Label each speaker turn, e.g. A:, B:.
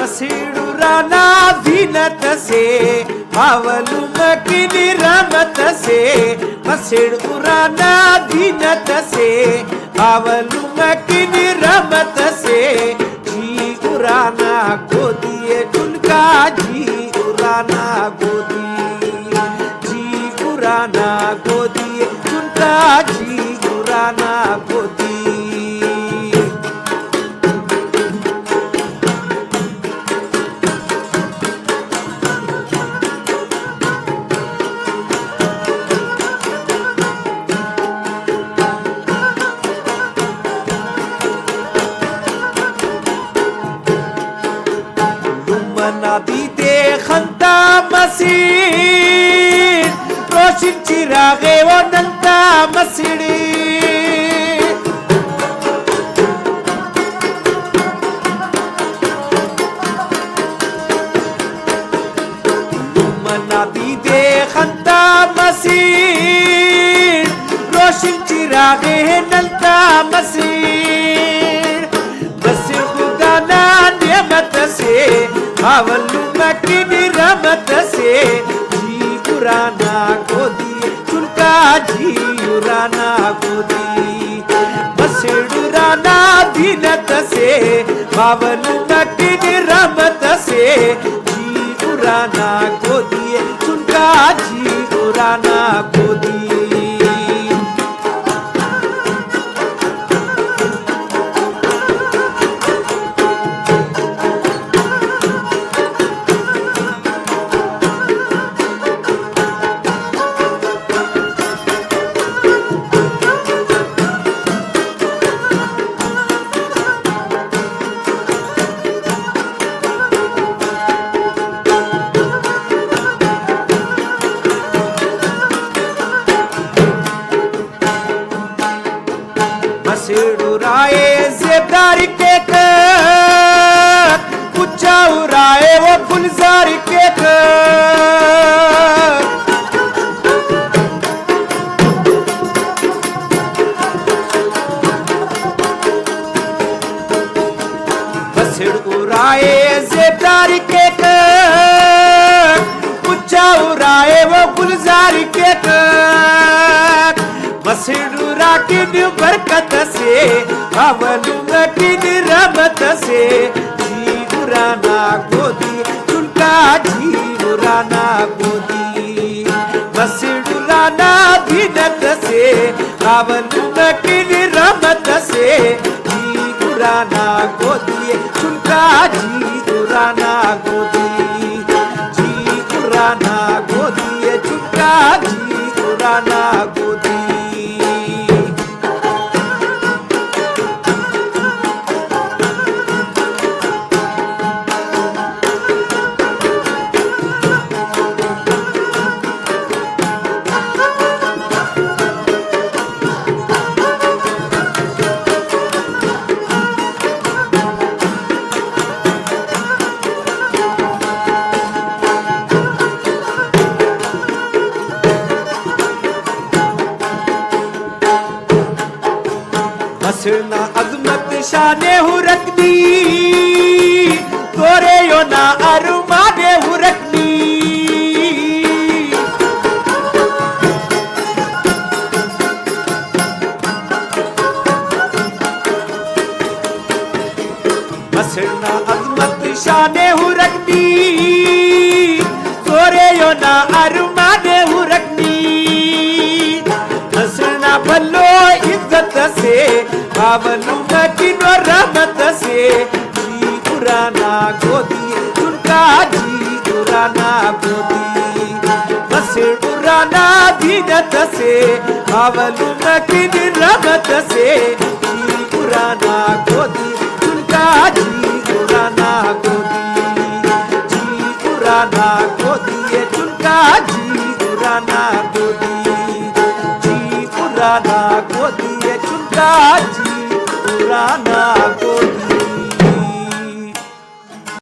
A: मसिडुराना भिनत से पावलु McKinney रमत से मसिडुराना भिनत से पावलु McKinney रमत से जी उराना गोदिए झुनका जी उराना गोदी जी उराना गोदिए झुनका जी उराना गोदी नदी देखंता मसीड रोशन चिरागे वो नंता मसीडी नदी देखंता मसीड रोशन चिरागे नंता मसीड मसीड खुदा ना नियमत से पावलु मकिनी रमत से जी उराना गोदी झुनका जी उराना गोदी मसिडुराना भिनत से पावलु मकिनी रमत से जी उराना गोदी झुनका जी उराना गोदी मसिडुराए ज़ेबदारी के कर कुचा उराए वो गुलजारी के कर मसिडुराए ज़ेबदारी के कर कुचा उराए वो गुलजारी के कर मसिडुरा की बरकत से पावलु मकिनी रमत से जी उराना गोदी झुनका जी उराना गोदी मसिडुराना भिनत से पावलु मकिनी रमत से जी उराना गोदी झुनका जी उराना गोदी जी उराना गोदी झुनका जी उराना गोदी मसिडना अजमत शाने हुरकनी तोरे यो ना अरुमाने हुरकनी मसिडना अजमत शाने हुरकनी तोरे यो ना अरुमाने हुरकनी मसिडना भलो इज्जत से पावलु मकिनी रमत से जी उराना गोदी झुनका जी उराना गोदी मसिडुराना भिनत से पावलु मकिनी रमत से जी उराना गोदी झुनका जी उराना गोदी जी उराना गोदी झुनका जी उराना गोदी जी उराना गोदी झुनका जी उराना